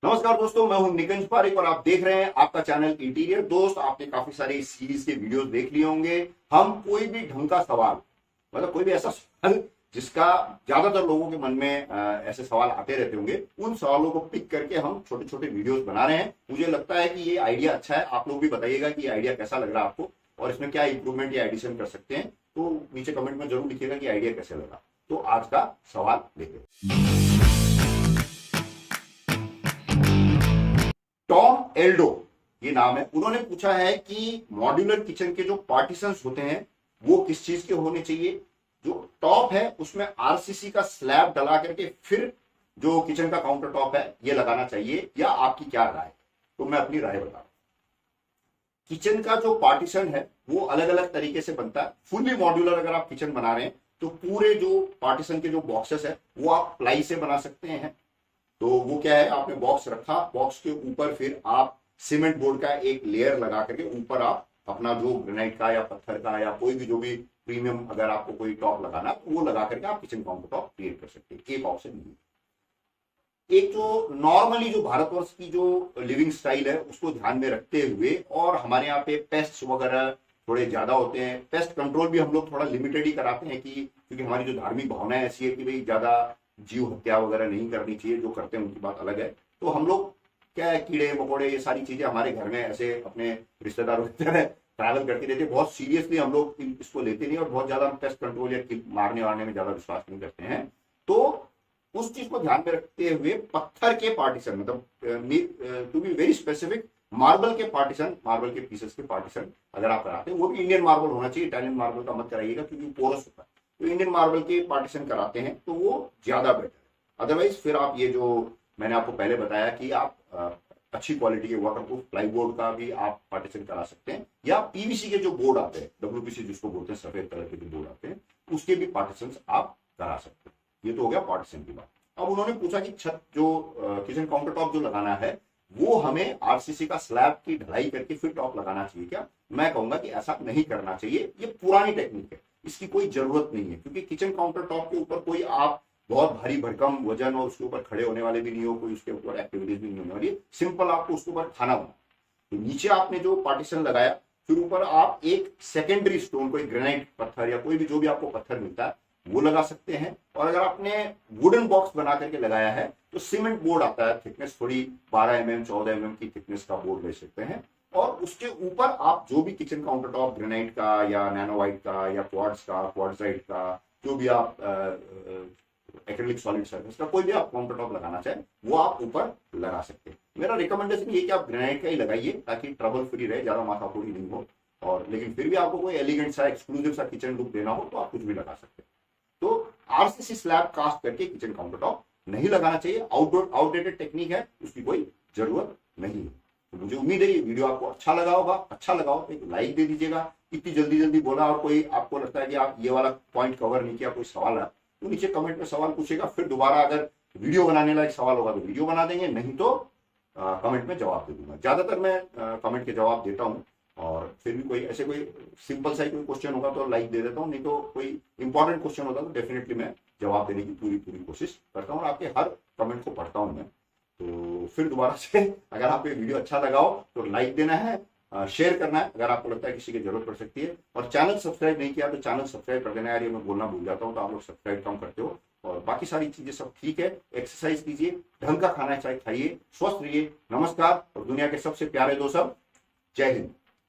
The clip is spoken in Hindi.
नमस्कार दोस्तों, मैं हूं निकंज पारिक और आप देख रहे हैं आपका चैनल इंटीरियर दोस्त। आपने काफी सारी सीरीज के वीडियोस देख लिए होंगे। हम कोई भी ढंग का सवाल, मतलब कोई भी ऐसा सवाल जिसका ज्यादातर लोगों के मन में ऐसे सवाल आते रहते होंगे, उन सवालों को पिक करके हम छोटे छोटे वीडियोस बना रहे हैं। मुझे लगता है कि ये आइडिया अच्छा है। आप लोग भी बताइएगा कि ये आइडिया कैसा लग रहा है आपको और इसमें क्या इंप्रूवमेंट या एडिशन कर सकते हैं। तो नीचे कमेंट में जरूर लिखिएगा कि आइडिया कैसे लगा। तो आज का सवाल देखिए। टॉम एल्डो ये नाम है। उन्होंने पूछा है कि मॉड्यूलर किचन के जो पार्टीशंस होते हैं वो किस चीज के होने चाहिए। जो टॉप है उसमें आरसीसी का स्लैब डला करके फिर जो किचन का काउंटर टॉप है ये लगाना चाहिए, या आपकी क्या राय। तो मैं अपनी राय बता रहा हूं। किचन का जो पार्टीशन है वो अलग अलग तरीके से बनता है। फुल्ली मॉड्यूलर अगर आप किचन बना रहे हैं तो पूरे जो पार्टीशन के जो बॉक्सेस है वो आप प्लाई से बना सकते हैं। तो वो क्या है, आपने बॉक्स रखा, बॉक्स के ऊपर फिर आप सीमेंट बोर्ड का एक लेयर लगा करके ऊपर आप अपना जो ग्रेनाइट का या पत्थर का या कोई भी जो भी प्रीमियम अगर आपको कोई टॉप लगाना तो वो लगा करके आप किचन काउंटर टॉप क्रिएट कर सकते हैं। एक ऑप्शन ये। एक जो नॉर्मली जो भारतवर्ष की जो लिविंग स्टाइल है उसको ध्यान में रखते हुए, और हमारे यहाँ पे पेस्ट वगैरह थोड़े ज्यादा होते हैं, पेस्ट कंट्रोल भी हम लोग थोड़ा लिमिटेड ही कराते हैं कि क्योंकि हमारी जो धार्मिक भावना है ऐसी है कि भाई ज्यादा जीव हत्या वगैरह नहीं करनी चाहिए। जो करते हैं उनकी बात अलग है। तो हम लोग क्या है, कीड़े मकोड़े ये सारी चीजें हमारे घर में ऐसे अपने रिश्तेदारों की तरह ट्रैवल करती रहती है। बहुत सीरियसली हम लोग इसको लेते नहीं और बहुत ज्यादा पेस्ट कंट्रोल या मारने वारने में ज्यादा विश्वास नहीं करते हैं। तो उस चीज को ध्यान में रखते हुए पत्थर के पार्टीशन, मतलब to be very specific, marble के पार्टीशन, मार्बल के पीसेस के पार्टीशन अगर आप कराते हैं वो भी इंडियन मार्बल होना चाहिए। इटालियन मार्बल का मत कराइएगा क्योंकि पोरस होता है। तो इंडियन मार्बल के पार्टीशन कराते हैं तो वो ज्यादा बेटर है। अदरवाइज फिर आप ये जो मैंने आपको पहले बताया कि आप अच्छी क्वालिटी के वाटरप्रूफ प्लाईवुड का भी आप पार्टीशन करा सकते हैं, या पीवीसी के जो बोर्ड आते हैं, डब्ल्यूपीसी जिसको बोलते हैं, सफेद कलर के जो बोर्ड आते हैं, उसके भी पार्टीशन आप करा सकते हैं। ये तो हो गया पार्टीशन की बात। अब उन्होंने पूछा कि छत जो किचन काउंटर टॉप जो लगाना है वो हमें आरसीसी का स्लैब की ढलाई करके फिर टॉप लगाना चाहिए क्या। मैं कहूंगा कि ऐसा नहीं करना चाहिए। ये पुरानी टेक्निक है, इसकी कोई जरूरत नहीं है। क्योंकि किचन काउंटर टॉप के ऊपर कोई आप बहुत भारी भरकम वजन और उसके ऊपर खड़े होने वाले भी नहीं हो, कोई उसके ऊपर एक्टिविटीज भी नहीं होने वाली। सिंपल आपको उसके ऊपर खाना बना, तो नीचे आपने जो पार्टीशन लगाया फिर ऊपर आप एक सेकेंडरी स्टोन, कोई ग्रेनाइट पत्थर या कोई भी जो भी आपको पत्थर मिलता है वो लगा सकते हैं। और अगर आपने वुडन बॉक्स बना करके लगाया है तो सीमेंट बोर्ड आता है, थिकनेस थोड़ी 12 mm 14 mm की थिकनेस का बोर्ड ले सकते हैं। और उसके ऊपर आप जो भी किचन काउंटर टॉप ग्रेनाइट का या नैनोवाइट का या क्वार्ट्ज का, क्वार्ट्जाइट का, जो भी आप एक्रिलिक सॉलिड सरफेस का कोई भी आप काउंटर टॉप लगाना चाहें वो आप ऊपर लगा सकते हैं। मेरा रिकमेंडेशन ये कि आप ग्रेनाइट का ही लगाइए ताकि ट्रबल फ्री रहे, ज्यादा माथाफोड़ी नहीं हो। और लेकिन फिर भी आपको कोई एलिगेंट सा एक्सक्लूसिव सा किचन लुक देना हो तो आप कुछ भी लगा सकते हैं। तो आरसीसी स्लैब कास्ट करके किचन काउंटर टॉप नहीं लगाना चाहिए। आउटडेटेड टेक्निक है, उसकी कोई जरूरत नहीं है। तो मुझे उम्मीद है ये वीडियो आपको अच्छा लगा होगा। अच्छा लगा हो तो एक लाइक दे दीजिएगा। इतनी जल्दी जल्दी बोला और कोई आपको लगता है कि आप ये वाला पॉइंट कवर नहीं किया, कोई सवाल है तो नीचे कमेंट में सवाल पूछेगा। फिर दोबारा अगर वीडियो बनाने लायक सवाल होगा तो वीडियो बना देंगे, नहीं तो कमेंट में जवाब दे दूंगा। ज्यादातर मैं कमेंट के जवाब देता हूँ। और फिर भी कोई ऐसे कोई सिंपल सा कोई क्वेश्चन होगा तो लाइक दे देता हूँ, नहीं तो कोई इंपॉर्टेंट क्वेश्चन होता तो डेफिनेटली मैं जवाब देने की पूरी कोशिश करता हूँ और आपके हर कमेंट को पढ़ता हूँ मैं। तो फिर दोबारा से अगर आपको वीडियो अच्छा लगा हो तो लाइक देना है, शेयर करना है अगर आपको लगता है किसी की जरूरत पड़ सकती है। और चैनल सब्सक्राइब नहीं किया तो चैनल सब्सक्राइब कर देना यार, ये मैं बोलना भूल जाता हूँ तो आप लोग सब्सक्राइब कम करते हो। और बाकी सारी चीजें सब ठीक है। एक्सरसाइज कीजिए, ढंग का खाना चाहिए खाइए, स्वस्थ रहिए। नमस्कार। और दुनिया के सबसे प्यारे दोस्त, जय हिंद।